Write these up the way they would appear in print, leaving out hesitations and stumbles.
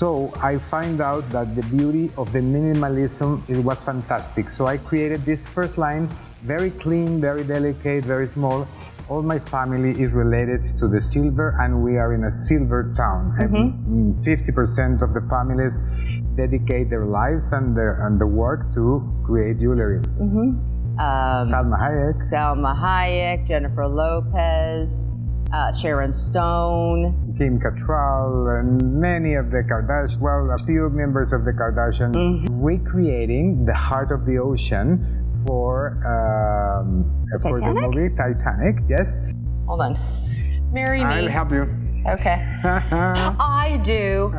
So I find out that the beauty of the minimalism, it was fantastic. So I created this first line, very clean, very delicate, very small. All my family is related to the silver, and we are in a silver town. And 50% of the families dedicate their lives and the work to create jewelry. Salma Hayek, Jennifer Lopez, Sharon Stone, Kim Cattrall, and many of the Kardashians, well, a few members of the Kardashians, recreating the heart of the ocean for the movie Titanic. Yes. Hold on. Marry me. I'll help you. Okay. I do.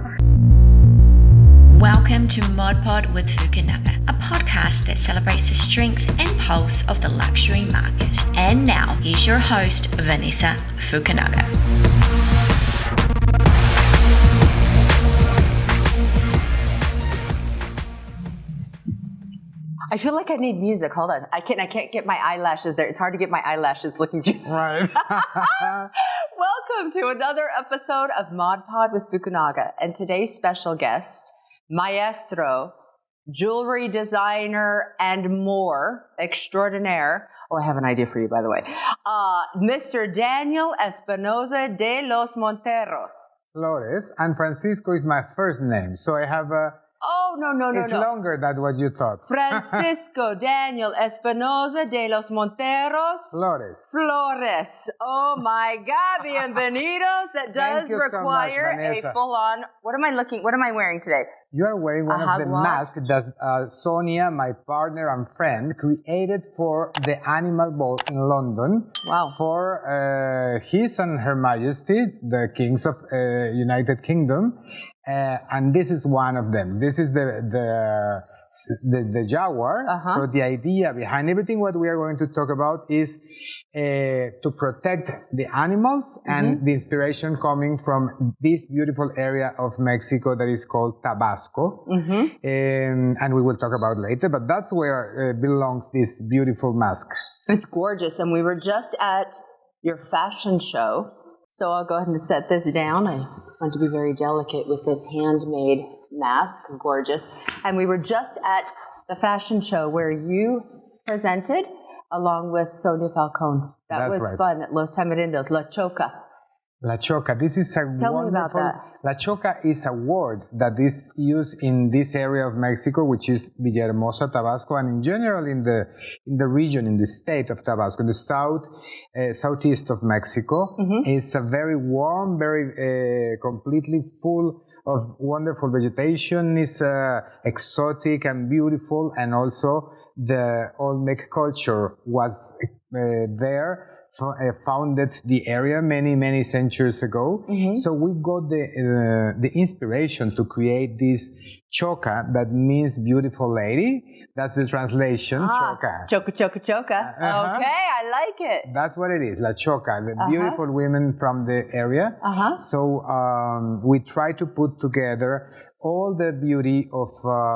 Welcome to Mod Pod with Fukunaga, a podcast that celebrates the strength and pulse of the luxury market. And now, here's your host, Vanessa Fukunaga. I feel like I need music. Hold on. I can't get my eyelashes there. It's hard to get my eyelashes looking through. Right. Welcome to another episode of Mod Pod with Fukunaga. And today's special guest, maestro, jewelry designer, and more extraordinaire. Oh, I have an idea for you, by the way. Mr. Daniel Espinosa de los Monteros. Flores, and Francisco is my first name. So I have a... Oh, no. It's longer than what you thought. Francisco Daniel Espinosa de los Monteros. Flores. Oh my God, bienvenidos. That does require so much, a full-on, what am I wearing today? You are wearing one of the masks that Sonia, my partner and friend, created for the Animal Ball in London. Wow. For His and Her Majesty, the Kings of United Kingdom. And this is one of them. This is the jaguar. So the idea behind everything what we are going to talk about is to protect the animals and the inspiration coming from this beautiful area of Mexico that is called Tabasco. And we will talk about later, but that's where belongs this beautiful mask. It's gorgeous. And we were just at your fashion show. So I'll go ahead and set this down. I want to be very delicate with this handmade mask, gorgeous. And we were just at the fashion show where you presented along with Sonia Falcone. That was fun at Los Tamarindos, La Choca. La Choca. This is a Tell me about that. La Choca is a word that is used in this area of Mexico, which is Villahermosa, Tabasco, and in general in the region, in the state of Tabasco, in the southeast of Mexico. It's a very warm, very completely full of wonderful vegetation. It's exotic and beautiful, and also the Olmec culture was there. Founded the area many centuries ago. So we got the inspiration to create this choca, that means beautiful lady. That's the translation, choca. Choca. Okay, I like it. That's what it is, la choca, the beautiful women from the area. So we try to put together all the beauty of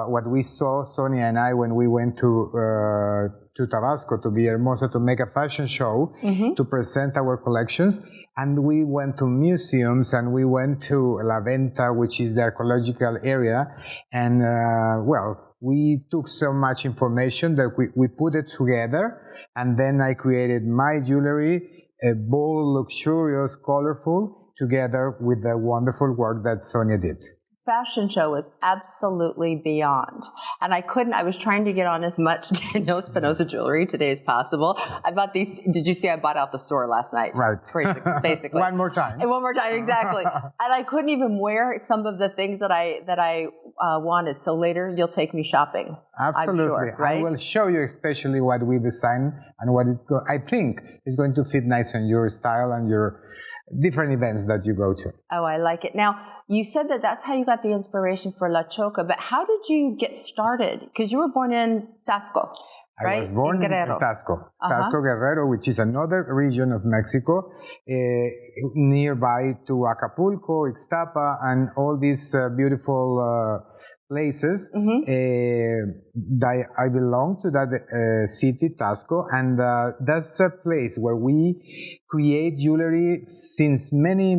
what we saw, Sonia and I, when we went to Tabasco, to Villahermosa, to make a fashion show, to present our collections. And we went to museums, and we went to La Venta, which is the archaeological area. And, we took so much information that we put it together. And then I created my jewelry, bold, luxurious, colorful, together with the wonderful work that Sonia did. Fashion show was absolutely beyond. And I was trying to get on as much Daniel Espinosa jewelry today as possible. I bought these, did you see I bought out the store last night? Right. Basically. One more time, exactly. And I couldn't even wear some of the things that I wanted. So later you'll take me shopping. Absolutely. I'm sure, right? I will show you especially what we design and what I think is going to fit nice on your style and your different events that you go to. Oh, I like it. Now, you said that that's how you got the inspiration for La Choca, but how did you get started? Because you were born in Tasco, right? I was born in Tasco, Tasco Guerrero, which is another region of Mexico, nearby to Acapulco, Ixtapa, and all these beautiful places. I belong to that city, Tasco, and that's a place where we create jewelry since many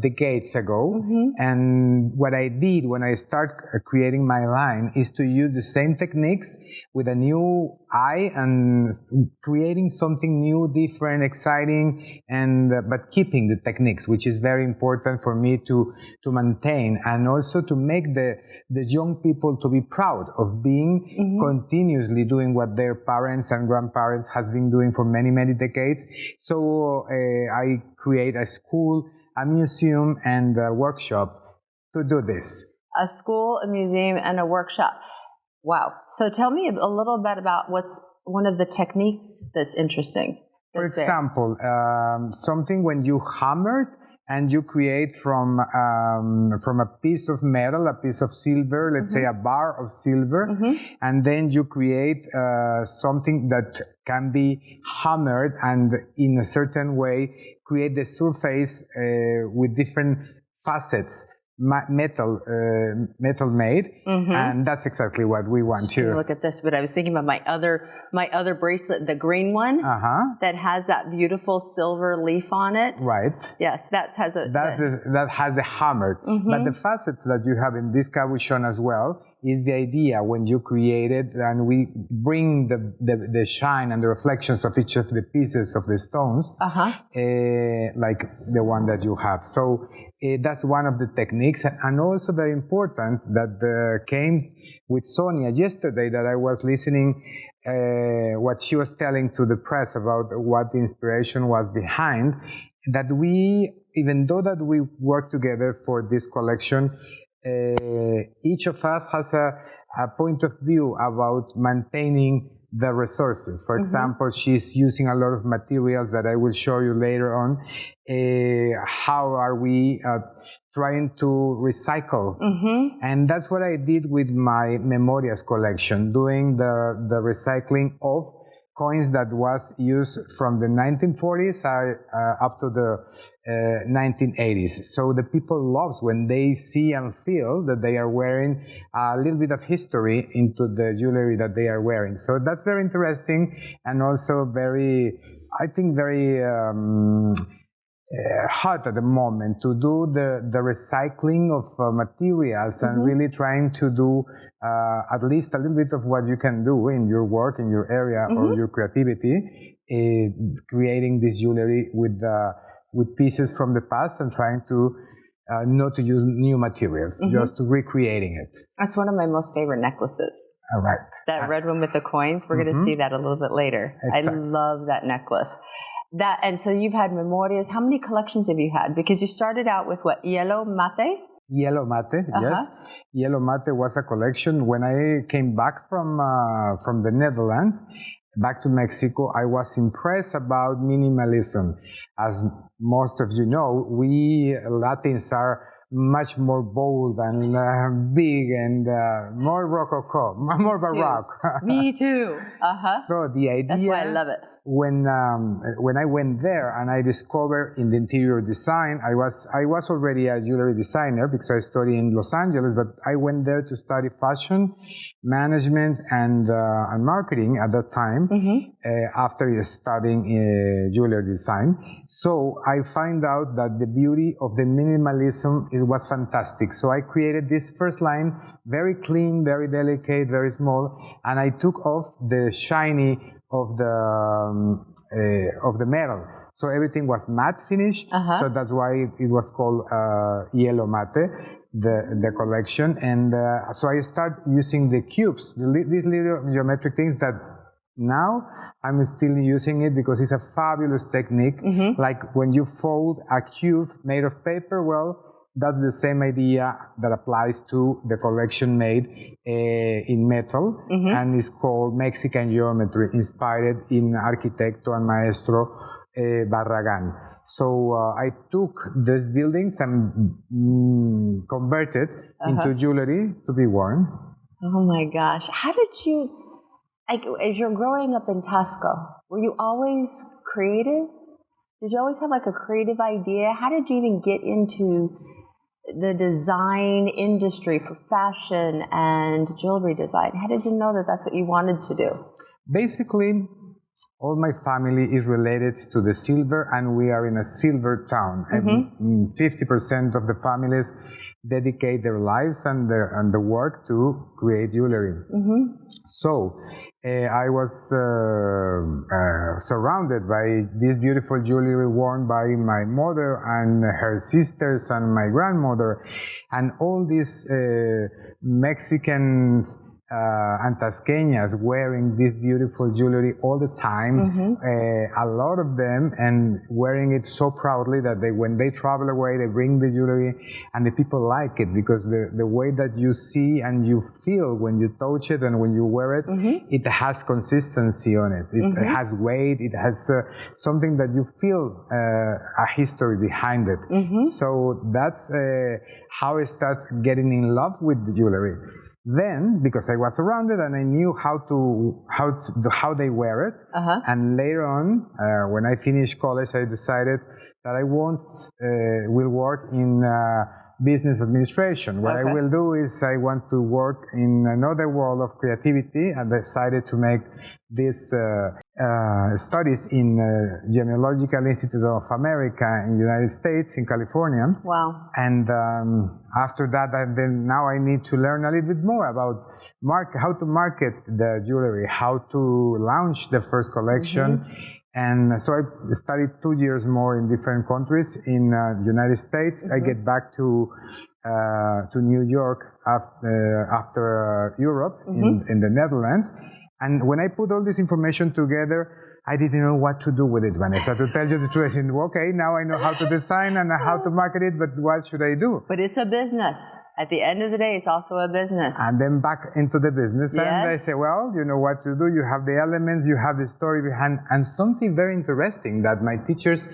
decades ago. And what I did when I started creating my line is to use the same techniques with a new eye and creating something new, different, exciting, and but keeping the techniques, which is very important for me to maintain, and also to make the young people to be proud of being continuously doing what their parents and grandparents has been doing for many decades. So I create a school, a museum, and a workshop to do this. A school, a museum, and a workshop. Wow. So tell me a little bit about what's one of the techniques that's interesting. For example, something when you hammered and you create from a piece of metal, a piece of silver, let's say a bar of silver, and then you create something that can be hammered and in a certain way create the surface with different facets. Metal made, and that's exactly what we want to look at this. But I was thinking about my other bracelet, the green one, that has that beautiful silver leaf on it. Right. Yes, that has the hammer. But the facets that you have in this cabochon as well is the idea when you create it, and we bring the shine and the reflections of each of the pieces of the stones, like the one that you have. So that's one of the techniques, and also very important that came with Sonia yesterday, that I was listening what she was telling to the press about what the inspiration was behind, that we, even though that we work together for this collection, each of us has a point of view about maintaining the resources. For example, she's using a lot of materials that I will show you later on. How are we trying to recycle? And that's what I did with my Memorias collection, doing the recycling of coins that was used from the 1940s up to the 1980s. So the people loves when they see and feel that they are wearing a little bit of history into the jewelry that they are wearing. So that's very interesting, and also very, I think, very hot at the moment to do the recycling of materials and really trying to do at least a little bit of what you can do in your work, in your area, or your creativity, creating this jewelry with pieces from the past and trying to not to use new materials, just to recreating it. That's one of my most favorite necklaces. All right. That red one with the coins, we're going to see that a little bit later. Exactly. I love that necklace. And so you've had Memorias. How many collections have you had? Because you started out with what, Yellow Mate? Yellow Mate, yes. Yellow Mate was a collection. When I came back from the Netherlands, back to Mexico, I was impressed about minimalism. As most of you know, we Latins are much more bold and big and more rococo, more baroque. Me too. So the idea. That's why I love it. When I went there and I discovered in the interior design, I was already a jewelry designer because I studied in Los Angeles, but I went there to study fashion management and marketing at that time. After studying jewelry design, so I find out that the beauty of the minimalism, it was fantastic. So I created this first line, very clean, very delicate, very small, and I took off the shiny of the metal. So everything was matte finish. So that's why it was called Yellow Mate, the collection. And so I start using the cubes, these little geometric things that now I'm still using it because it's a fabulous technique. Like when you fold a cube made of paper, well, that's the same idea that applies to the collection made in metal, and it's called Mexican geometry, inspired in Arquitecto and Maestro Barragan. So I took these buildings and converted into jewelry to be worn. Oh my gosh. How did you, like, as you're growing up in Tasco, were you always creative? Did you always have like a creative idea? How did you even get into the design industry for fashion and jewelry design? How did you know that that's what you wanted to do? Basically, all my family is related to the silver, and we are in a silver town. And 50% of the families dedicate their lives and the work to create jewelry. So I was surrounded by this beautiful jewelry worn by my mother and her sisters and my grandmother, and all these Mexicans and Tasqueñas wearing this beautiful jewelry all the time, a lot of them, and wearing it so proudly that when they travel away, they bring the jewelry, and the people like it because the way that you see and you feel when you touch it and when you wear it, it has consistency on it. It has weight. It has something that you feel a history behind it. So that's how I started getting in love with the jewelry. Then, because I was surrounded and I knew how they wear it, and later on, when I finished college, I decided that I will work in business administration. What I will do is I want to work in another world of creativity, and decided to make these studies in Genealogical Institute of America in the United States, in California. Wow. And after that, now I need to learn a little bit more about how to market the jewelry, how to launch the first collection. And so I studied 2 years more in different countries in the United States. I get back to New York after Europe, in the Netherlands. And when I put all this information together, I didn't know what to do with it, Vanessa. To tell you the truth, I said, okay, now I know how to design and how to market it, but what should I do? But it's a business. At the end of the day, it's also a business. And then back into the business. Yes. And I say, well, you know what to do. You have the elements, you have the story behind. And something very interesting that my teachers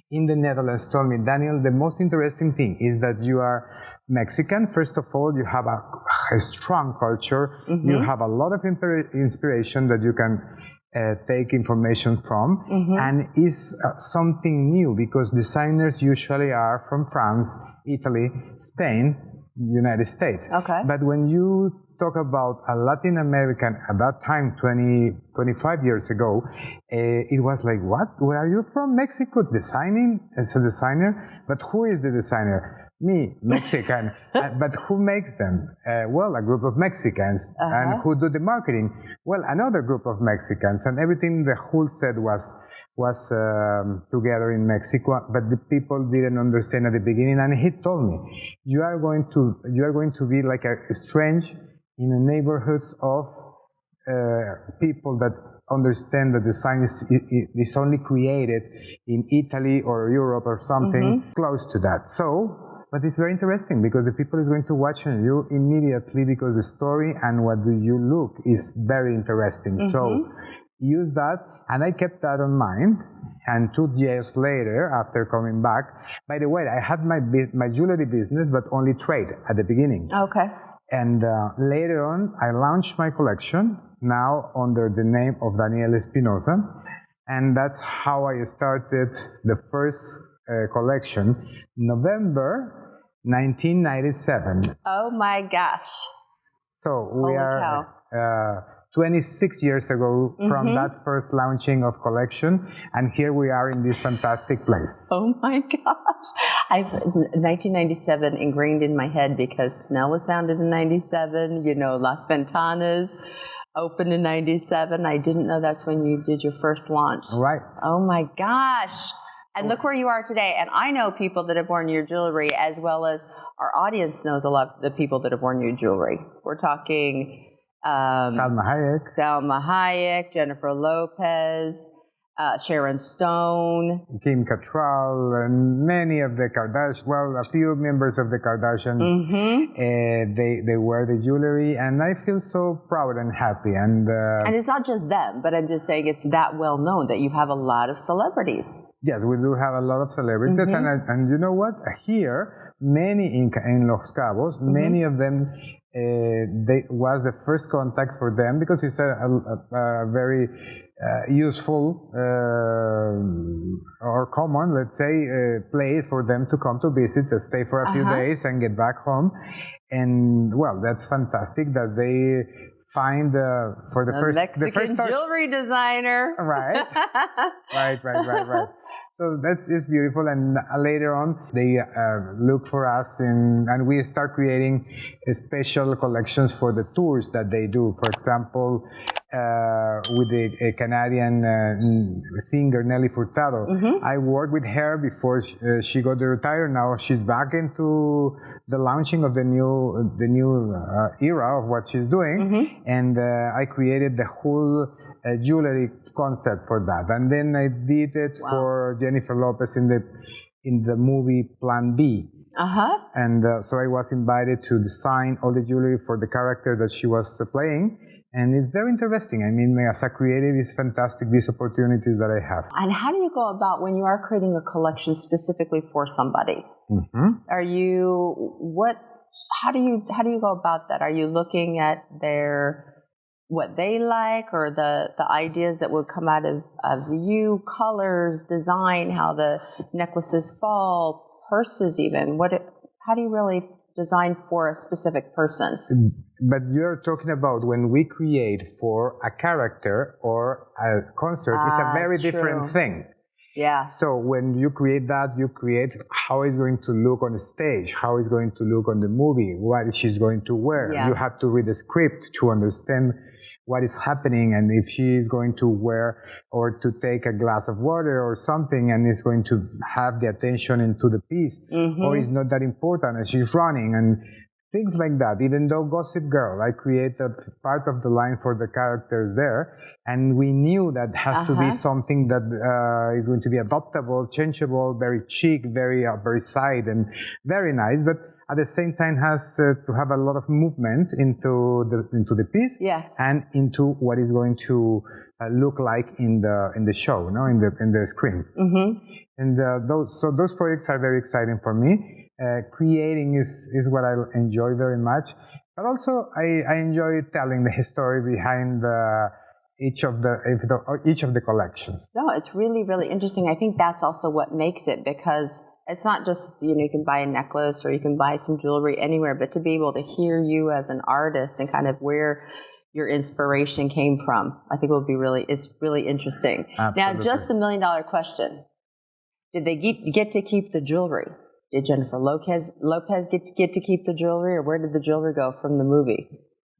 in the Netherlands told me, Daniel, the most interesting thing is that you are Mexican. First of all, you have a strong culture. You have a lot of inspiration that you can take information from, and is something new because designers usually are from France, Italy, Spain, United States. Okay. But when you talk about a Latin American at that time, 25 years ago, it was like, what? Where are you from? Mexico, designing as a designer? But who is the designer? Me, Mexican. But who makes them? Well, a group of Mexicans. And who do the marketing? Well, another group of Mexicans. And everything the whole set was together in Mexico, but the people didn't understand at the beginning. And he told me, you are going to be like a strange in the neighborhoods of people that understand that design is only created in Italy or Europe or something close to that. So. But it's very interesting because the people is going to watch you immediately because the story and what do you look is very interesting. So use that, and I kept that in mind. And 2 years later, after coming back, by the way, I had my jewelry business, but only trade at the beginning. Okay. And later on, I launched my collection, now under the name of Daniel Espinosa. And that's how I started the first collection, November 1997. Oh my gosh. So we Holy are 26 years ago from that first launching of collection, and here we are in this fantastic place. Oh my gosh. I've 1997 ingrained in my head because Snell was founded in 97, Las Ventanas opened in 97. I didn't know that's when you did your first launch. Right. Oh my gosh. And look where you are today. And I know people that have worn your jewelry, as well as our audience knows a lot of the people that have worn your jewelry. We're talking Salma Hayek, Jennifer Lopez, Sharon Stone, Kim Cattrall, and many of the Kardashians. Well, a few members of the Kardashians. They wear the jewelry, and I feel so proud and happy. And it's not just them, but I'm just saying it's that well known that you have a lot of celebrities. Yes, we do have a lot of celebrities, and you know what? Here, many in Los Cabos, many of them, was the first contact for them because it's a very useful or common, let's say, place for them to come to visit, to stay for a few days and get back home. And well, that's fantastic that they find for the first Mexican jewelry designer. Right. Right. So it's beautiful, and later on they look for us, and we start creating special collections for the tours that they do. For example, with a Canadian singer Nelly Furtado, I worked with her before she got to retire. Now she's back into the launching of the new era of what she's doing, and I created the whole jewelry concept for that, and then I did it for Jennifer Lopez in the movie Plan B. And so I was invited to design all the jewelry for the character that she was playing, and it's very interesting. I mean, as a creative, it's fantastic, these opportunities that I have. And how do you go about when you are creating a collection specifically for somebody? How do you go about that? Are you looking at what they like, or the ideas that would come out of you, colors, design, how the necklaces fall, purses even? How do you really design for a specific person? But you're talking about when we create for a character or a concert, it's a very different thing. Yeah. So when you create that, you create how it's going to look on the stage, how it's going to look on the movie, what she's going to wear. You have to read the script to understand what is happening, and if she is going to wear or to take a glass of water or something and is going to have the attention into the piece, or is not that important and she's running and things like that. Even though Gossip Girl, I created part of the line for the characters there, and we knew that has to be something that is going to be adoptable, changeable, very chic, very side and very nice, but at the same time has to have a lot of movement into the piece, and into what is going to look like in the show, in the screen. And those projects are very exciting for me. Creating is what I enjoy very much, but also I enjoy telling the story behind each of the collections. No, it's really, really interesting. I think that's also what makes it, because it's not just, you can buy a necklace or you can buy some jewelry anywhere, but to be able to hear you as an artist and kind of where your inspiration came from, I think it's really interesting. Absolutely. Now, just the $1 million question. Did they get to keep the jewelry? Did Jennifer Lopez get to keep the jewelry, or where did the jewelry go from the movie?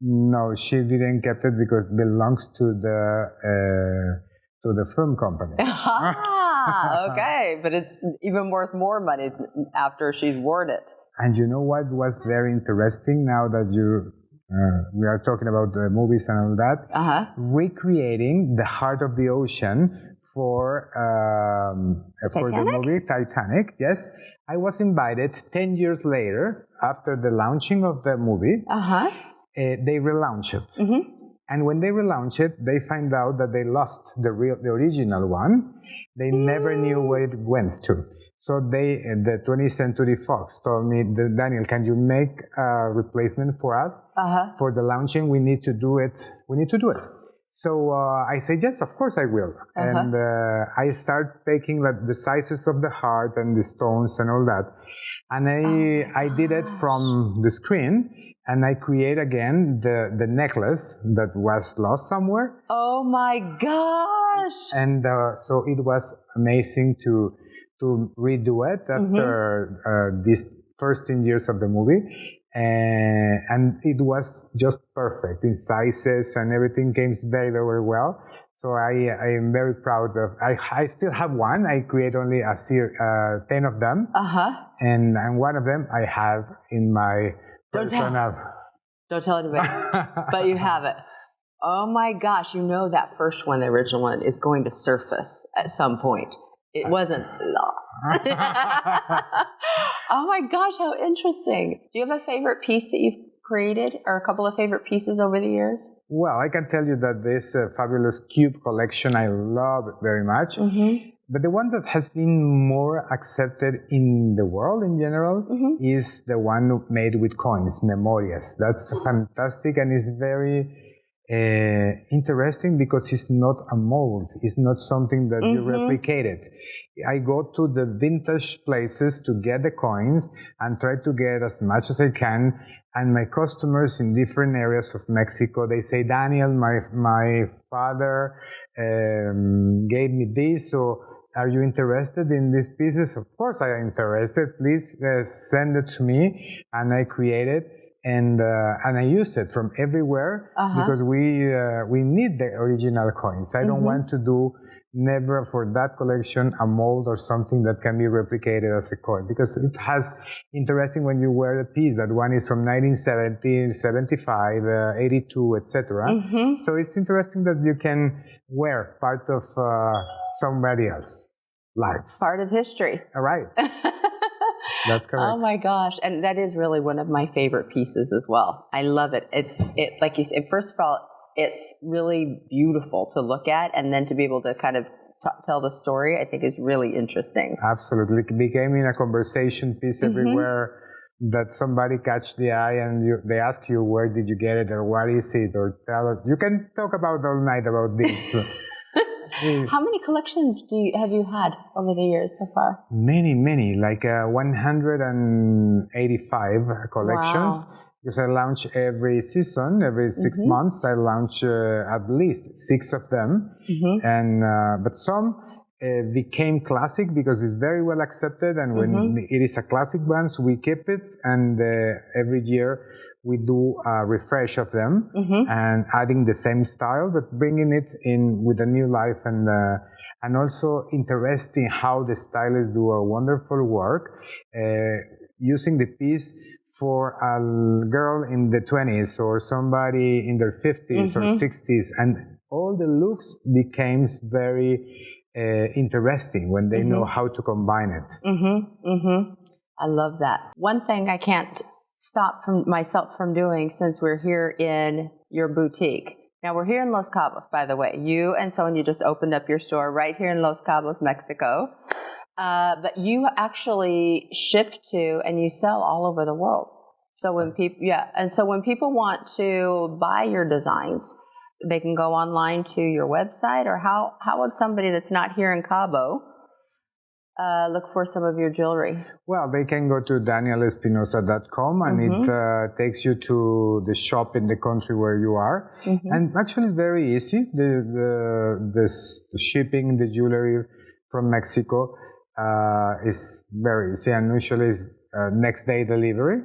No, she didn't keep it because it belongs to the film company. Okay, but it's even worth more money after she's worn it. And you know what was very interesting now that we are talking about the movies and all that? Recreating the heart of the ocean for the movie Titanic. Yes, I was invited 10 years later after the launching of the movie. They relaunched it. And when they relaunch it, they find out that they lost the original one. They never knew where it went to. So the 20th Century Fox told me, Daniel, can you make a replacement for us? For the launching, we need to do it. So I say, yes, of course I will. And I start taking the sizes of the heart and the stones and all that. And I did it from the screen. And I create again the necklace that was lost somewhere. Oh my gosh! And so it was amazing to redo it after these first 10 years of the movie. And it was just perfect in sizes, and everything came very, very well. So I am very proud of. I still have one. I create only 10 of them. And one of them I have in my. Don't tell anybody. But you have it. Oh my gosh, that first one, the original one, is going to surface at some point. It wasn't lost. Oh my gosh, how interesting. Do you have a favorite piece that you've created, or a couple of favorite pieces over the years? Well, I can tell you that this fabulous cube collection I love very much. But the one that has been more accepted in the world in general is the one made with coins, Memorias. That's fantastic, and it's very interesting because it's not a mold. It's not something that you replicated. I go to the vintage places to get the coins and try to get as much as I can. And my customers in different areas of Mexico, they say, Daniel, my father gave me this, so are you interested in these pieces? Of course I am interested. Please send it to me. And I create it. And I use it from everywhere because we need the original coins. I don't want to do never for that collection a mold or something that can be replicated as a coin, because it has interesting when you wear a piece. That one is from 1970, 75, 82, etc. So it's interesting that you can wear part of somebody else's life. Part of history. All right. That's correct. Oh my gosh. And that is really one of my favorite pieces as well. I love it. It's like you said, first of all, it's really beautiful to look at, and then to be able to kind of tell the story, I think is really interesting. Absolutely. It became in a conversation piece everywhere that somebody catch the eye and they ask you, where did you get it or what is it, or tell us. You can talk about all night about this. How many collections have you had over the years so far? Many, like 185 collections. Wow. Because I launch every season, every 6 months, I launch at least 6 of them. And but some became classic because it's very well accepted, and when it is a classic one, so we keep it, and every year we do a refresh of them and adding the same style, but bringing it in with a new life, and also interesting how the stylists do a wonderful work using the piece for a girl in the 20s or somebody in their 50s or 60s, and all the looks became very interesting when they know how to combine it. I love that. One thing I can't stop myself from doing, since we're here in your boutique. Now we're here in Los Cabos, by the way. You and so on, you just opened up your store right here in Los Cabos, Mexico. But you actually ship to and you sell all over the world. So when people want to buy your designs, they can go online to your website, or how would somebody that's not here in Cabo look for some of your jewelry? Well, they can go to danielespinosa.com and it takes you to the shop in the country where you are. And actually it's very easy. The shipping the jewelry from Mexico is very easy, and usually is next day delivery.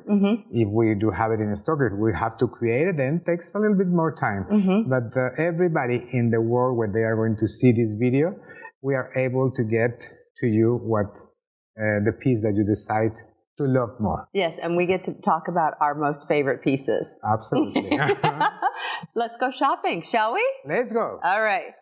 If we do have it in stock, if we have to create it, then it takes a little bit more time. But everybody in the world, where they are going to see this video, we are able to get to you what the piece that you decide to love more. Yes, and we get to talk about our most favorite pieces. Absolutely. Let's go shopping, shall we? Let's go. All right.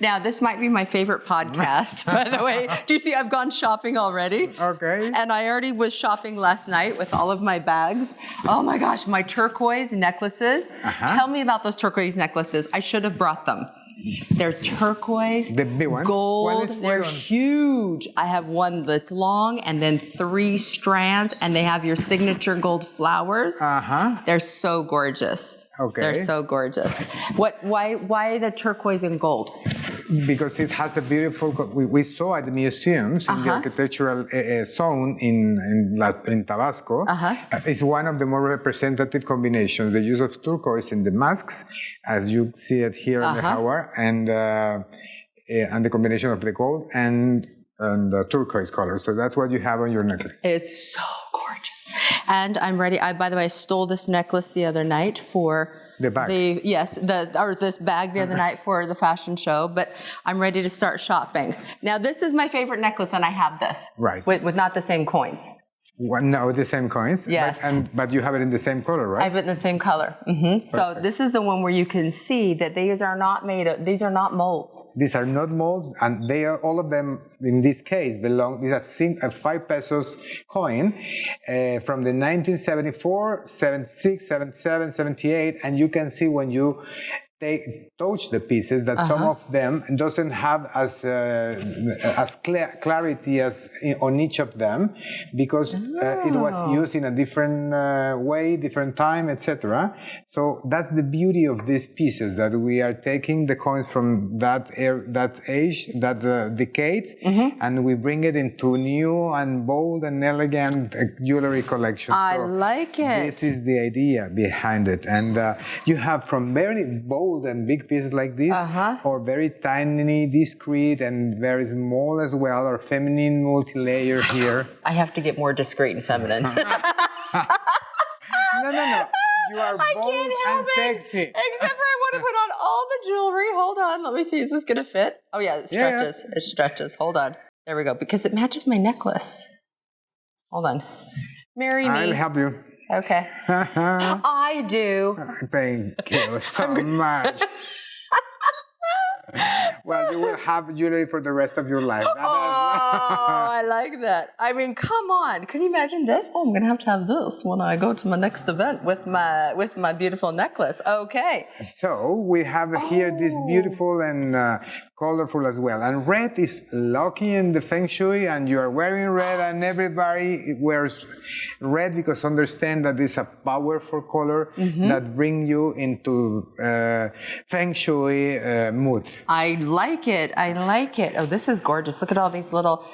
Now, this might be my favorite podcast, by the way. Do you see I've gone shopping already? Okay. And I already was shopping last night with all of my bags. Oh my gosh, my turquoise necklaces. Tell me about those turquoise necklaces. I should have brought them. They're turquoise, the big one. Gold, they're huge. I have one that's long and then 3 strands, and they have your signature gold flowers. They're so gorgeous. Okay. They're so gorgeous. Why the turquoise and gold? Because it has a beautiful, we saw at the museums in the architectural zone in Tabasco. It's one of the more representative combinations. The use of turquoise in the masks, as you see it here in the Howard, and the combination of the gold and the turquoise color. So that's what you have on your necklace. It's so gorgeous. And I'm ready. By the way, I stole this necklace the other night for the bag. This bag the other night for the fashion show. But I'm ready to start shopping. Now, this is my favorite necklace, and I have this. Right. With not the same coins. No, the same coins. Yes. But you have it in the same color, right? I have it in the same color. So this is the one where you can see that these are not these are not molds. These are not molds, and they are, all of them in this case belong. These are a 5 pesos coin from the 1974, 76, 77, 78, and you can see when you touch the pieces that some of them doesn't have as clarity as on each of them, because it was used in a different way, different time, etc. So that's the beauty of these pieces, that we are taking the coins from that age, that decades, and we bring it into new and bold and elegant jewelry collection. I like it. This is the idea behind it, and you have from very bold and big pieces like this, or very tiny, discreet, and very small as well, or feminine multi-layer here. I have to get more discreet and feminine. No. You are bold and sexy. Except for I want to put on all the jewelry. Hold on. Let me see. Is this going to fit? Oh, yeah. It stretches. Yeah. It stretches. Hold on. There we go. Because it matches my necklace. Hold on. Marry me. I'll help you. Okay. I do. Thank you so much. Well, you will have jewelry for the rest of your life. I like that. I mean, come on. Can you imagine this? Oh, I'm going to have this when I go to my next event with my beautiful necklace. Okay. So we have here this beautiful and colorful as well. And red is lucky in the Feng Shui, and you are wearing red, and everybody wears red because understand that it's a powerful color that brings you into Feng Shui mood. I like it. Oh, this is gorgeous. Look at all these little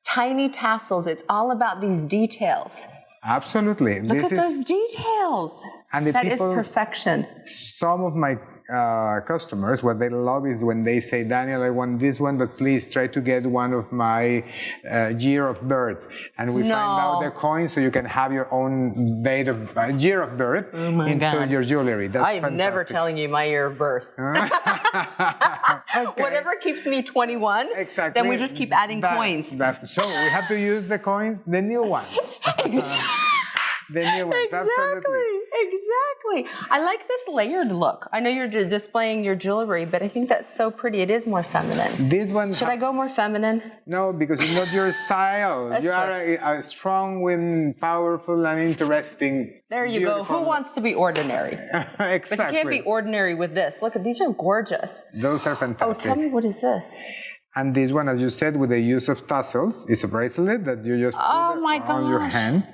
tiny tassels. It's all about these details. Absolutely. Look at those details. And that is perfection. Some of my customers, what they love is when they say, Daniel, I want this one, but please try to get one of my year of birth. And we find out the coin so you can have your own date of year of birth into your jewelry. That's I am never telling you my year of birth. Whatever keeps me 21, then we just keep adding coins. So we have to use the coins, the new ones. The new ones, exactly. I like this layered look. I know you're displaying your jewelry, but I think that's so pretty. It is more feminine. This one. Should I go more feminine? No, because it's not your style. You are a strong, powerful, and interesting. There you go. Who wants to be ordinary? Exactly. But you can't be ordinary with this. Look, these are gorgeous. Those are fantastic. Oh, tell me, what is this? And this one, as you said, with the use of tassels, is a bracelet that you just put on your hand.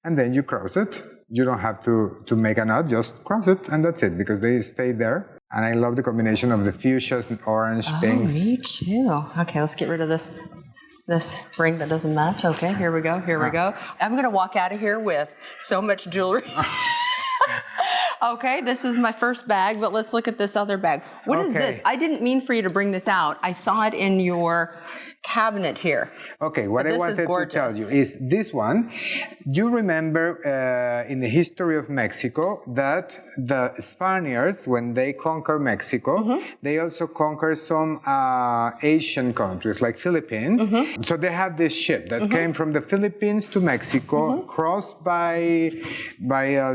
And then you cross it. You don't have to make a knot, just cross it, and that's it, because they stay there. And I love the combination of the fuchsias and orange, pinks. Me too. Okay, let's get rid of this ring that doesn't match. Okay, here we go. I'm going to walk out of here with so much jewelry. Okay, this is my first bag, but let's look at this other bag. What is this? I didn't mean for you to bring this out. I saw it in your cabinet here. Okay, what I wanted to tell you is this one. You remember in the history of Mexico that the Spaniards, when they conquer Mexico, they also conquer some Asian countries like Philippines. So they have this ship that came from the Philippines to Mexico, crossed by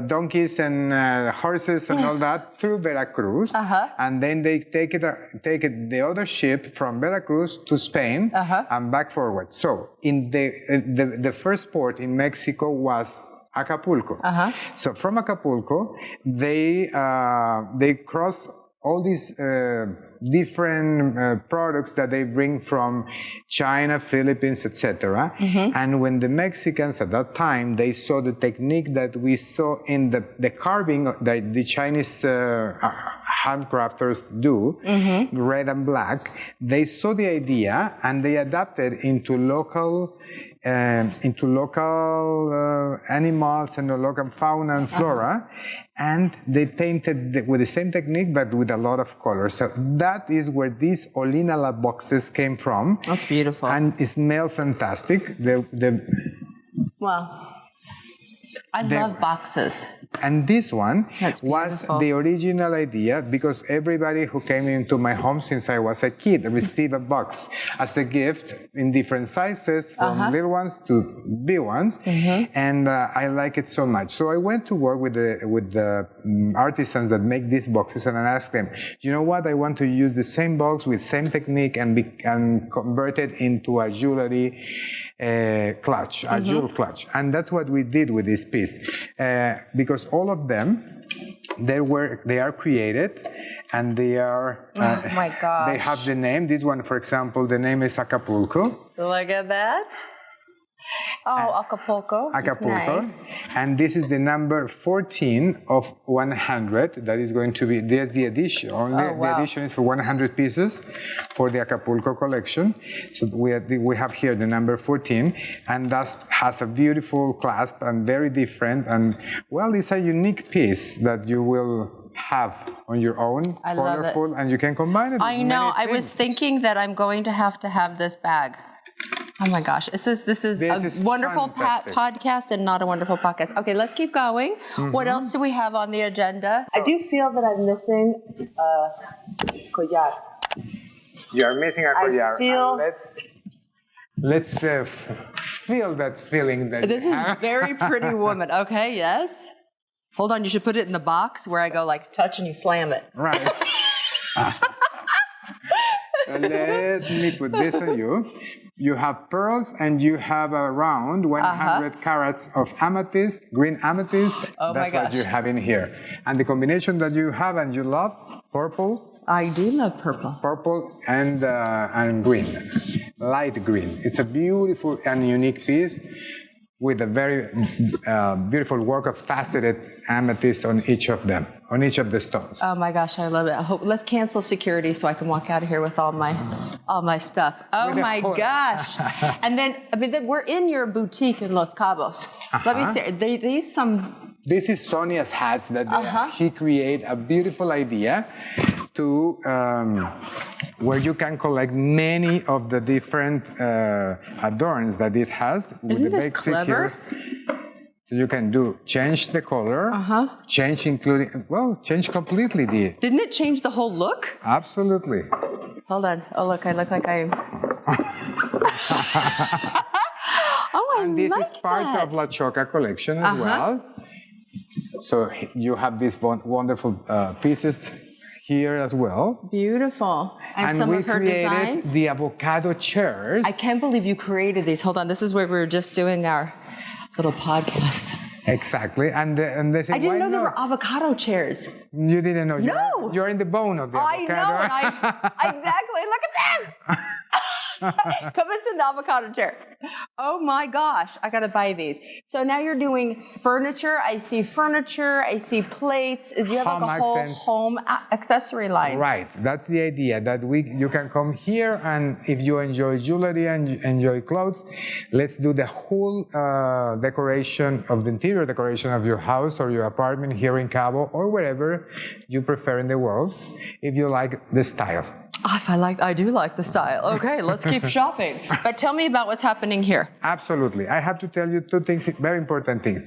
donkeys and horses and all that through Veracruz, and then they take the other ship from Veracruz to Spain and back forward. So in the first port in Mexico was Acapulco. So from Acapulco, they cross all these different products that they bring from China, Philippines, etc. And when the Mexicans at that time, they saw the technique that we saw in the carving that the Chinese handcrafters do, red and black, they saw the idea and they adapted into local animals and the local fauna and flora, and they painted with the same technique but with a lot of color. So that is where these Olinala boxes came from. That's beautiful. And it smells fantastic. Wow. I love boxes. And this one was the original idea, because everybody who came into my home since I was a kid received a box as a gift in different sizes, from little ones to big ones, and I like it so much. So I went to work with the artisans that make these boxes, and I asked them, you know what, I want to use the same box with same technique and convert it into a jewelry clutch, a jewel clutch. And that's what we did with this piece, because all of them, they are created And they are, oh my gosh. They have the name. This one, for example, the name is Acapulco. Look at that. Oh, Acapulco. Acapulco. Nice. And this is the number 14 of 100. That is going to be, there's the edition. Only the edition is for 100 pieces for the Acapulco collection. So we have here the number 14, and that has a beautiful clasp and very different. And well, it's a unique piece that you will have on your own. I colorful, love it. And you can combine it. I know. I was thinking that I'm going to have this bag. Oh my gosh, this is a wonderful podcast and not a wonderful podcast. Okay, let's keep going. Mm-hmm. What else do we have on the agenda? I do feel that I'm missing a collar. You are missing a collar. I feel... Let's feel that feeling. This is a very pretty woman. Okay, yes. Hold on, you should put it in the box where I go like touch and you slam it. Right. Let me put this on you. You have pearls and you have around 100 carats of amethyst, green amethyst. Oh That's what you have in here. And the combination that you have and you love, purple. I do love purple. Purple and green, light green. It's a beautiful and unique piece with a very beautiful work of faceted amethyst on each of them, on each of the stones. Oh my gosh, I love it. Let's cancel security so I can walk out of here with all my stuff. Oh my gosh. And then we're in your boutique in Los Cabos. Let me see. This is Sonia's hats that she created a beautiful idea to where you can collect many of the different adorns that it has. Isn't this clever? So you can change the color, change completely the... Didn't it change the whole look? Absolutely. Hold on. Oh, look, I look like I... And this is part of La Choca collection as well. So you have these wonderful pieces here as well. Beautiful. And some of her designs. And we created the avocado chairs. I can't believe you created these. Hold on. This is where we were just doing our little podcast. Exactly. And they said, I didn't know there were avocado chairs. You didn't know? No. You're in the bone of the avocado. I know. Exactly. Look at this. Come and sit in the avocado chair. Oh my gosh, I gotta buy these. So now you're doing furniture. I see furniture. I see plates. You have like a whole home accessory line. Right. That's the idea. That you can come here, and if you enjoy jewelry and you enjoy clothes, let's do the whole decoration of the interior decoration of your house or your apartment here in Cabo or wherever you prefer in the world, if you like the style. I do like the style. Okay, let's keep shopping. But tell me about what's happening here. Absolutely. I have to tell you two things, very important things.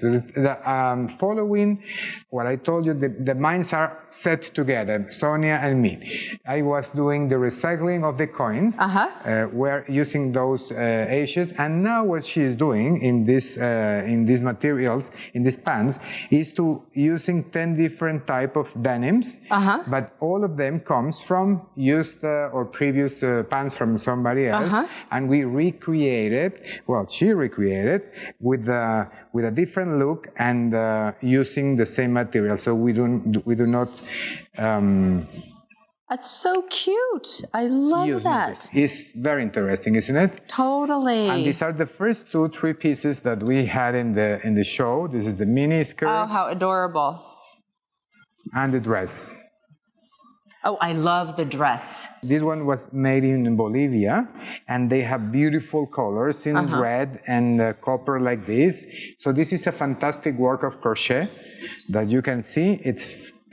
Following what I told you, the minds are set together, Sonia and me. I was doing the recycling of the coins. We're using those ashes. And now what she is doing in these materials, in these pans, is to using 10 different type of denims. But all of them comes from used or previous pans from somebody else, and we recreated. Well, she recreated with a different look and using the same material. So we do not. That's so cute. I love that. It's very interesting, isn't it? Totally. And these are the first 2-3 pieces that we had in the show. This is the mini skirt. Oh, how adorable! And the dress. Oh, I love the dress. This one was made in Bolivia, and they have beautiful colors in red and copper like this. So this is a fantastic work of crochet that you can see. It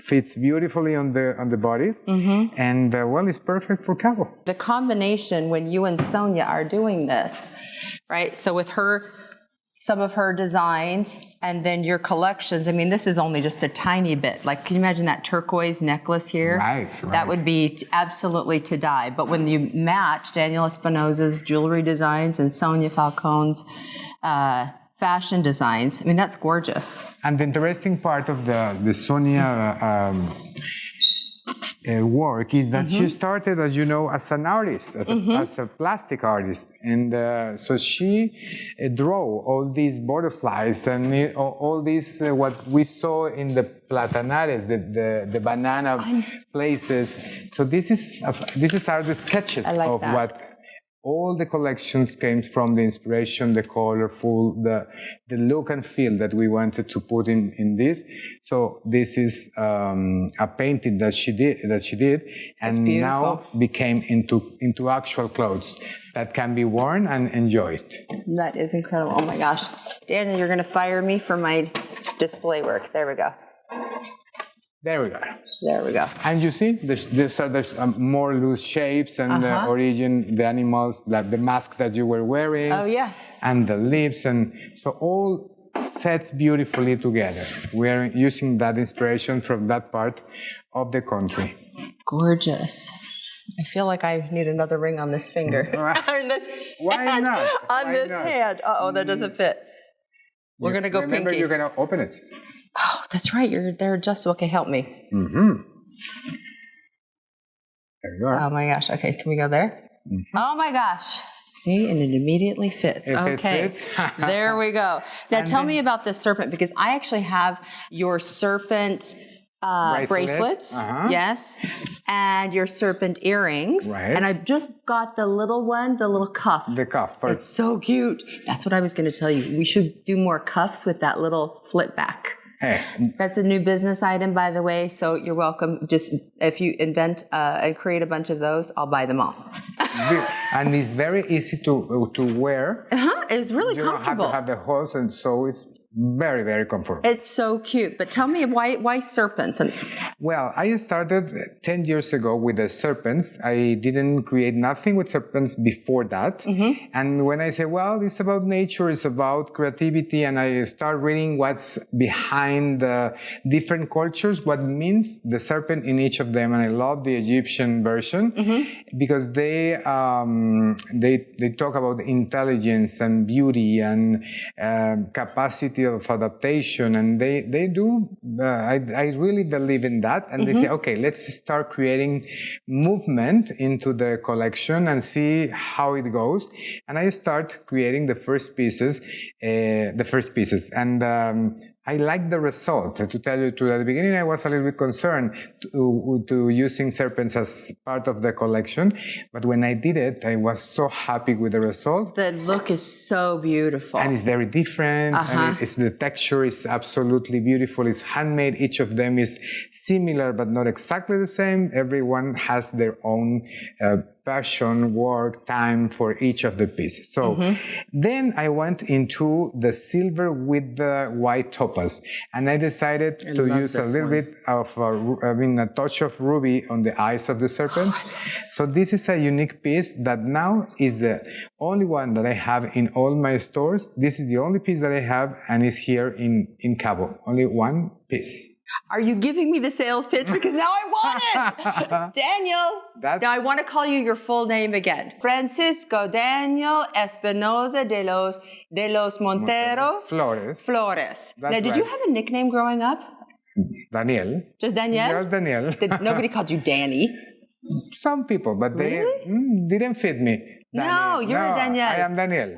fits beautifully on the bodies, and well, it's perfect for Cabo. The combination when you and Sonia are doing this, right? So with some of her designs, and then your collections. I mean, this is only just a tiny bit. Like, can you imagine that turquoise necklace here? Right. That would be absolutely to die. But when you match Daniel Espinosa's jewelry designs and Sonia Falcone's fashion designs, I mean, that's gorgeous. And the interesting part of the Sonia work is that she started, as you know, as an artist, as a plastic artist. And so she drew all these butterflies and all these, what we saw in the platanares, the banana places. So these are the sketches of that. what all the collections came from, the inspiration, the colorful, the look and feel that we wanted to put in this. So this is a painting that she did, and now became into actual clothes that can be worn and enjoyed. That is incredible. Oh my gosh. Daniel, you're going to fire me for my display work. There we go. There we go. There we go. And you see, there's more loose shapes and the origin, the animals, like the mask that you were wearing. Oh, yeah. And the lips. And so all sets beautifully together. We're using that inspiration from that part of the country. Gorgeous. I feel like I need another ring on this finger. Why not? On this hand. Uh-oh, that doesn't fit. We're going to go remember, pinky. You're going to open it. Oh, that's right. They're adjustable. Okay, help me. Mm-hmm. There you are. Oh my gosh. Okay, can we go there? Mm-hmm. Oh my gosh. See, and it immediately fits. Okay, there we go. Now tell me about this serpent, because I actually have your serpent bracelets, yes, and your serpent earrings. Right. And I just got the little one, the little cuff. The cuff. It's so cute. That's what I was going to tell you. We should do more cuffs with that little flip back. Hey. That's a new business item, by the way, so you're welcome. Just if you invent and create a bunch of those, I'll buy them all. And it's very easy to wear. It's really comfortable. You don't have to have the holes, and so it's very, very comfortable. It's so cute. But tell me, why serpents? Well, I started 10 years ago with the serpents. I didn't create nothing with serpents before that. Mm-hmm. And when I say, well, it's about nature, it's about creativity, and I start reading what's behind the different cultures, what means the serpent in each of them. And I love the Egyptian version because they talk about intelligence and beauty and capacity of adaptation, and they do. I really believe in that, and they say, okay, let's start creating movement into the collection and see how it goes. And I start creating the first pieces, and I like the result. To tell you true, at the beginning I was a little bit concerned to using serpents as part of the collection, but when I did it, I was so happy with the result. The look is so beautiful. And it's very different, and the texture is absolutely beautiful. It's handmade. Each of them is similar, but not exactly the same. Everyone has their own passion, work, time for each of the pieces. So then I went into the silver with the white topaz, and I decided to use a little bit of a touch of ruby on the eyes of the serpent. So this is a unique piece that now is the only one that I have in all my stores. This is the only piece that I have, and it's here in Cabo. Only one piece. Are you giving me the sales pitch? Because now I want it. Daniel. Now I want to call you your full name again. Francisco Daniel Espinosa de los Monteros Flores. Now, did you have a nickname growing up? Daniel. Just Daniel? Just Daniel. Nobody called you Danny? Some people, but they didn't fit me. Daniel. No, you're a Daniel. I am Daniel.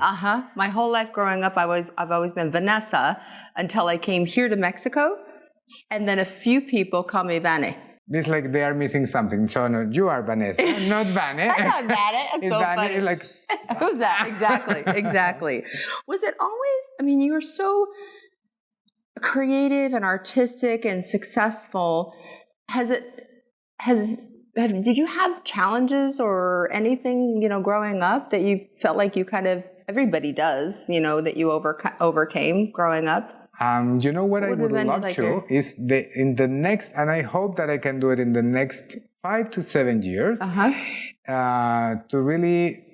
My whole life growing up, I've always been Vanessa until I came here to Mexico. And then a few people call me Vanny. It's like they are missing something. So no, you are Vanessa, not Vanny. I'm not Vanny. It's so Vanny funny. is like, who's that? Exactly. Was it always? I mean, you were so creative and artistic and successful. Did you have challenges or anything, growing up that you felt like you kind of, everybody does, that you overcame growing up? You know what I would love to is in the next, and I hope that I can do it in the next 5 to 7 years, to really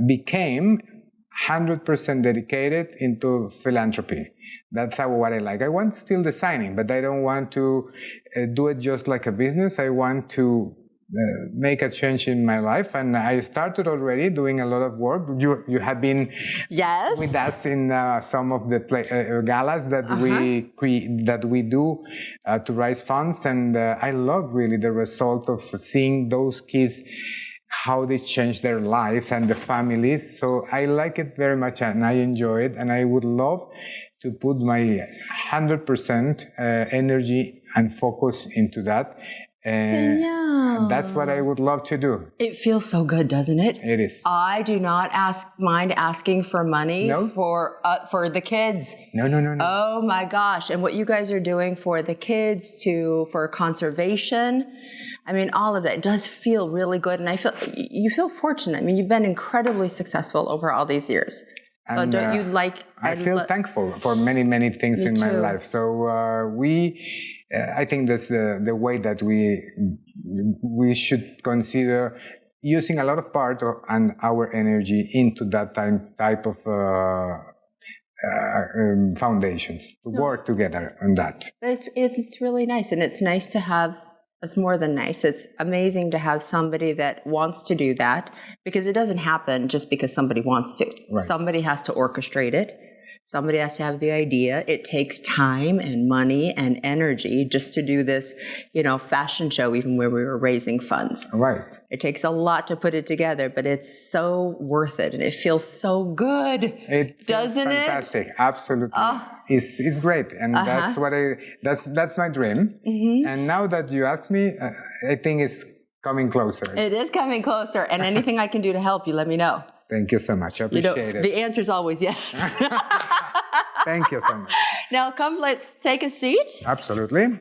become 100% dedicated into philanthropy. That's what I like. I want still designing, but I don't want to do it just like a business. I want to make a change in my life, and I started already doing a lot of work. You have been with us in some of the galas that we do to raise funds, and I love really the result of seeing those kids, how they change their life and the families. So I like it very much and I enjoy it, and I would love to put my 100% energy and focus into that. And that's what I would love to do. It feels so good, doesn't it? It is. I do not mind asking for money for the kids. No. Oh my gosh! And what you guys are doing for the kids, for conservation, I mean, all of that, it does feel really good, and you feel fortunate. I mean, you've been incredibly successful over all these years. So and, don't you like? I feel thankful for many things in my life. So I think that's the way that we should consider using a lot of part and our energy into that type of foundations to work together on that. It's really nice, and it's nice to have. It's more than nice. It's amazing to have somebody that wants to do that, because it doesn't happen just because somebody wants to. Right. Somebody has to orchestrate it. Somebody has to have the idea. It takes time and money and energy just to do this, fashion show, even where we were raising funds. Right. It takes a lot to put it together, but it's so worth it, and it feels so good. It doesn't fantastic. Absolutely. It's great, and that's my dream. Mm-hmm. And now that you asked me, I think it's coming closer. It is coming closer, and anything I can do to help you, let me know. Thank you so much. I appreciate it. The answer is always yes. Thank you so much. Now come, let's take a seat. Absolutely.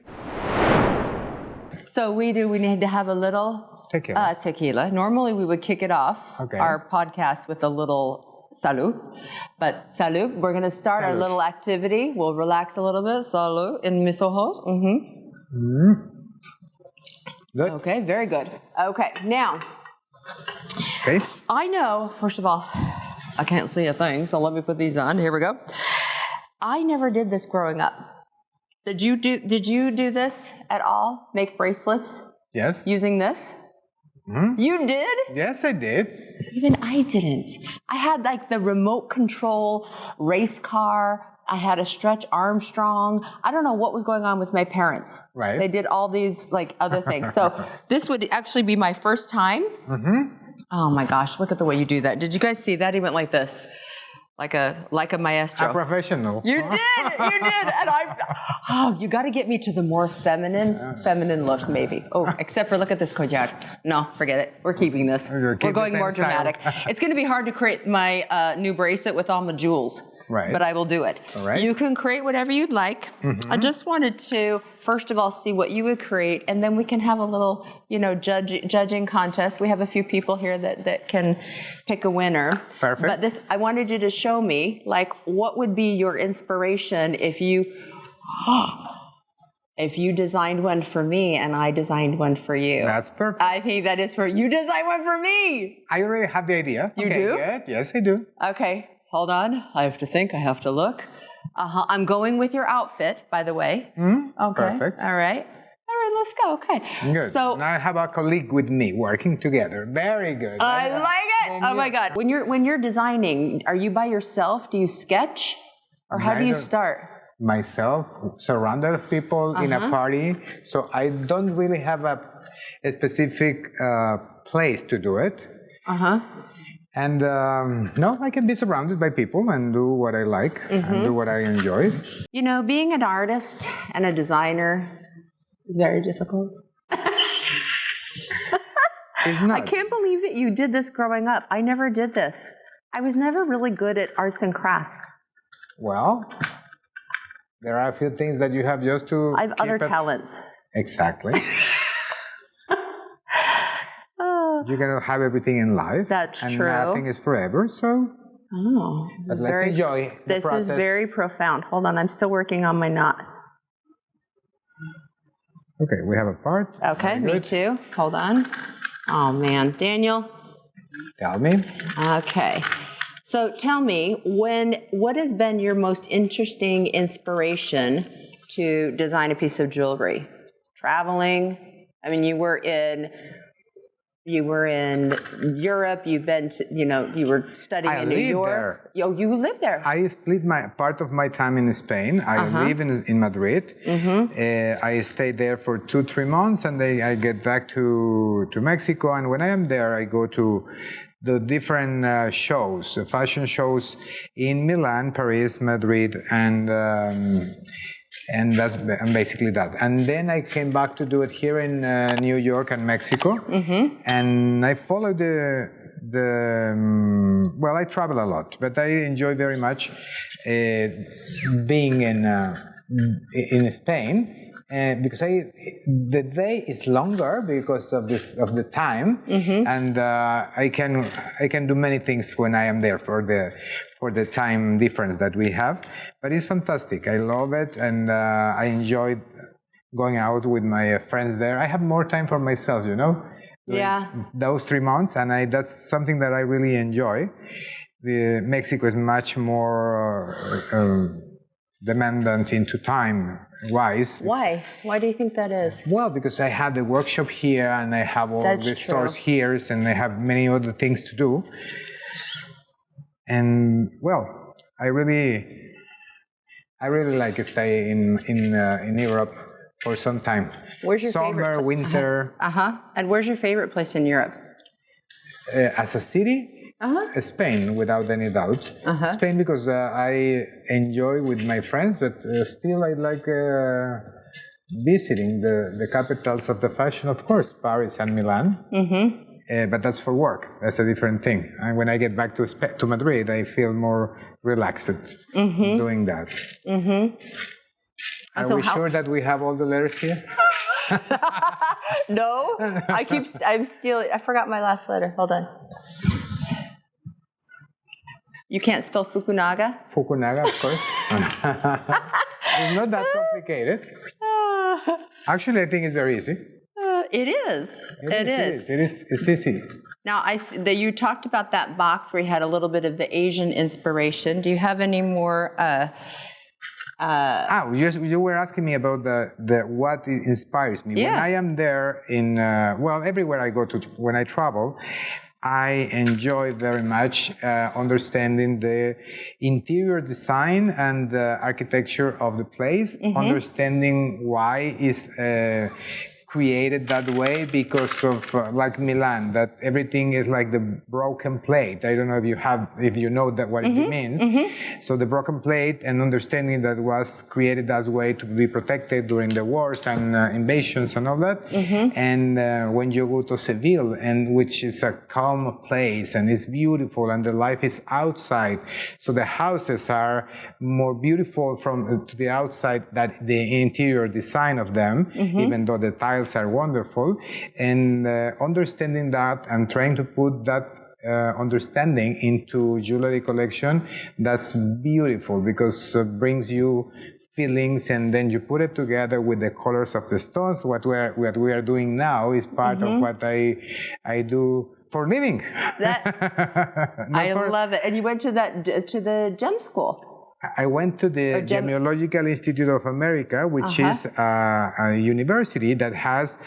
So we need to have a little tequila. Normally we would kick it off, our podcast, with a little salud. But salud, we're going to start our little activity. We'll relax a little bit. Salud in mis ojos. Mm-hmm. Good. Okay, very good. Okay, now. Okay. I know, first of all, I can't see a thing, so let me put these on. Here we go. I never did this growing up. Did you do this at all? Make bracelets? Yes. Using this? Mm-hmm. You did? Yes, I did. Even I didn't. I had like the remote control race car. I had a Stretch Armstrong. I don't know what was going on with my parents. Right. They did all these like other things. So this would actually be my first time. Mm-hmm. Oh my gosh, look at the way you do that. Did you guys see that? He went like this. Like a maestro. A professional. You did. And you got to get me to the more feminine look, maybe. Oh, except for look at this collar. No, forget it. We're keeping this. We're going more dramatic. It's going to be hard to create my new bracelet with all my jewels. Right. But I will do it. All right. You can create whatever you'd like. Mm-hmm. I just wanted to, first of all, see what you would create, and then we can have a little, judging contest. We have a few people here that can pick a winner. Perfect. But I wanted you to show me, what would be your inspiration if you designed one for me and I designed one for you. That's perfect. I think that is you designed one for me. I already have the idea. You do? Good. Yes, I do. Okay. Hold on. I have to think. I have to look. I'm going with your outfit, by the way. Okay. Perfect. All right. Let's go. Okay. Good. So now I have a colleague with me working together. Very good. I like it. Oh my God. When you're designing, are you by yourself? Do you sketch, or how do you start? Myself, surrounded of people in a party. So I don't really have a specific place to do it. And no, I can be surrounded by people and do what I like and do what I enjoy. Being an artist and a designer is very difficult. It's not. I can't believe that you did this growing up. I never did this. I was never really good at arts and crafts. Well, there are a few things that you have just to I have other talents. Exactly. You're going to have everything in life. That's and true. Nothing is forever, so let's enjoy the this process. Is very profound. Hold on, I'm still working on my knot. Okay, we have a part. Okay, me too. Hold on. Oh, man. Daniel? Tell me. Okay. So tell me, what has been your most interesting inspiration to design a piece of jewelry? Traveling? I mean, you were in You were in Europe. You've been, you were studying in New York. There. Oh, you lived there. I split part of my time in Spain. I live in Madrid. I stayed there for 2-3 months, and then I get back to Mexico. And when I am there, I go to the different shows, fashion shows in Milan, Paris, Madrid, and basically that. And then I came back to do it here in New York and Mexico. And I follow well, I travel a lot, but I enjoy very much being in Spain. Because the day is longer because of the time, and I can do many things when I am there for the time difference that we have. But it's fantastic. I love it, and I enjoy going out with my friends there. I have more time for myself, those 3 months, and that's something that I really enjoy. Mexico is much more demandant into time-wise. Why? Why do you think that is? Well, because I have the workshop here, and I have all the stores here, and I have many other things to do. And well, I really like to stay in Europe for some time. Where's your summer, winter? And where's your favorite place in Europe? As a city? Spain, without any doubt. Spain, because I enjoy with my friends, but still I like visiting the capitals of the fashion, of course, Paris and Milan. But that's for work. That's a different thing. And when I get back to Madrid, I feel more relaxed doing that. Are we sure that we have all the letters here? No, I forgot my last letter. Hold on. You can't spell Fukunaga? Fukunaga, of course. It's not that complicated. Actually, I think it's very easy. It is. It's easy. Now, you talked about that box where you had a little bit of the Asian inspiration. Do you have any more? You were asking me about the what inspires me. Yeah. When I am there everywhere I go to when I travel, I enjoy very much understanding the interior design and the architecture of the place, understanding why it's created that way, because of like Milan, that everything is like the broken plate. I don't know if you know that what it means. So the broken plate, and understanding that was created that way to be protected during the wars and invasions and all that. And when you go to Seville, and which is a calm place and it's beautiful, and the life is outside, so the houses are more beautiful from to the outside than the interior design of them, even though the tiles are wonderful. And understanding that and trying to put that understanding into jewelry collection, that's beautiful, because it brings you feelings, and then you put it together with the colors of the stones. What we are doing now is part of what I do for living. I love it. And you went to the gem school. I went to the Gemological Institute of America, which is a university that has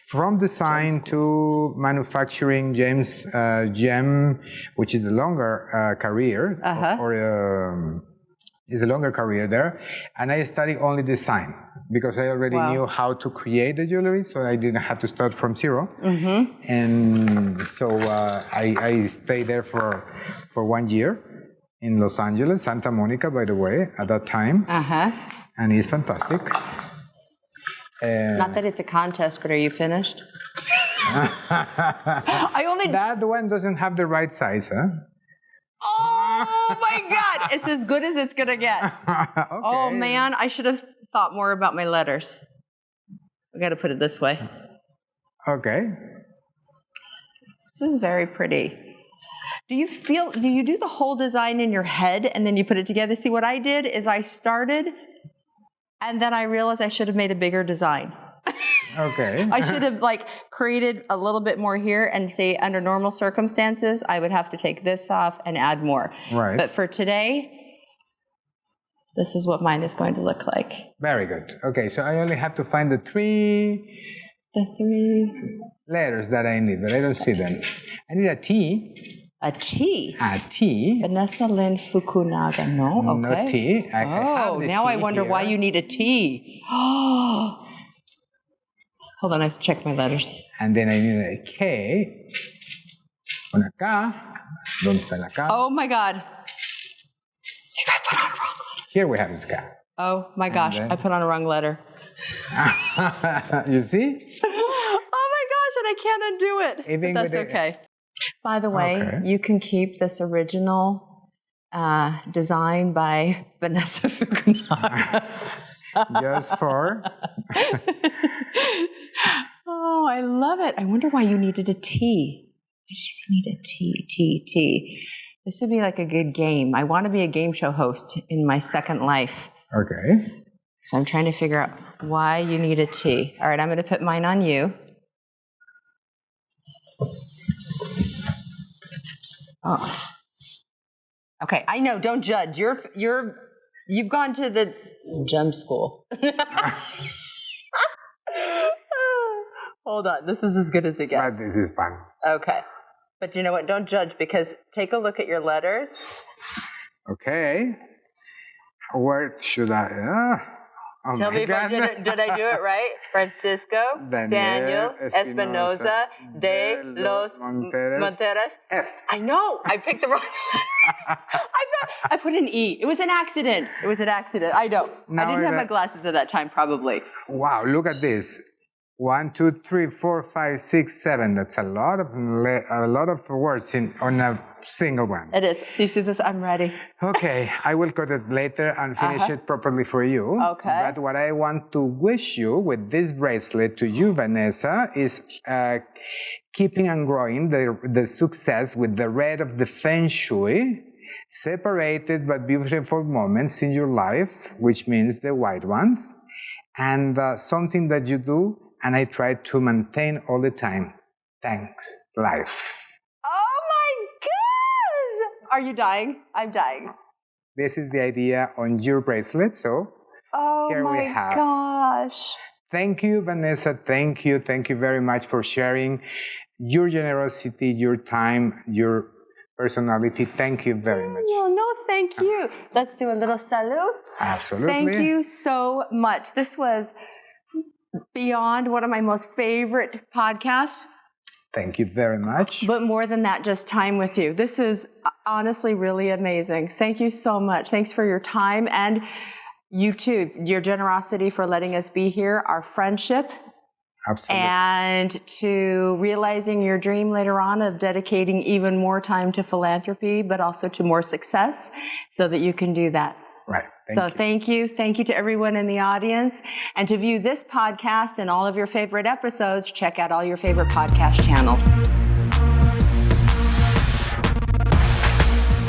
from design to manufacturing gems, which is a longer career, is a longer career there. And I studied only design because I already knew how to create the jewelry, so I didn't have to start from zero. And so I stayed there for 1 year. In Los Angeles, Santa Monica, by the way, at that time. And it's fantastic. Not that it's a contest, but are you finished? That one doesn't have the right size, huh? Oh my God! It's as good as it's gonna get. Okay. Oh man, I should have thought more about my letters. I got to put it this way. Okay. This is very pretty. Do you do the whole design in your head and then you put it together? See, what I did is I started and then I realized I should have made a bigger design. Okay. I should have created a little bit more here and say under normal circumstances, I would have to take this off and add more. Right. But for today, this is what mine is going to look like. Very good. Okay, so I only have to find the three The 3 letters that I need, but I don't see them. I need a T. A T. A T. Vanessa Lynn Fukunaga. No, okay. No T. I have the now T I wonder here. why you need a T. Oh. Hold on, I have to check my letters. And then I need a K. Una K. ¿Dónde está la K? Oh my God. I think I put on a wrong letter. Here we have this K. Oh my gosh, I put on a wrong letter. You see? Oh my gosh, and I can't undo it. Even But that's okay. By the way, you can keep this original design by Vanessa Fukunaga. Just for... Oh, I love it. I wonder why you needed a T. Why does he need a T? This would be like a good game. I want to be a game show host in my second life. Okay. So I'm trying to figure out why you need a T. All right, I'm going to put mine on you. Oh. Okay, I know, don't judge. You've gone to the gem school. Hold on, this is as good as it gets. But this is fun. Okay. But you know what? Don't judge, because take a look at your letters. Okay. Where should I... Oh Tell me if I did I do it right? Francisco, Daniel Espinosa, de los Monteras. F. I know. I picked the wrong... I put an E. It was an accident. I know. I didn't have my glasses at that time, probably. Wow, look at this. 1, 2, 3, 4, 5, 6, 7. That's a lot of words on a single one. It is. So you see this? I'm ready. Okay, I will cut it later and finish it properly for you. Okay. But what I want to wish you with this bracelet to you, Vanessa, is keeping and growing the success with the red of the Feng Shui, separated but beautiful moments in your life, which means the white ones, and something that you do and I try to maintain all the time. Thanks, life. Oh my gosh! Are you dying? I'm dying. This is the idea on your bracelet, so here we have. Oh my gosh. Thank you, Vanessa. Thank you very much for sharing your generosity, your time, your personality. Thank you very much. No, thank you. Let's do a little salud. Absolutely. Thank you so much. This was beyond one of my most favorite podcasts. Thank you very much. But more than that, just time with you. This is honestly really amazing. Thank you so much. Thanks for your time, and you too, your generosity for letting us be here, our friendship. Absolutely. And to realizing your dream later on of dedicating even more time to philanthropy, but also to more success so that you can do that. Right. Thank you. Thank you to everyone in the audience. And to view this podcast and all of your favorite episodes, check out all your favorite podcast channels.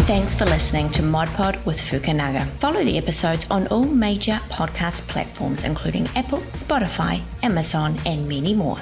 Thanks for listening to ModPod with Fukunaga. Follow the episodes on all major podcast platforms, including Apple, Spotify, Amazon, and many more.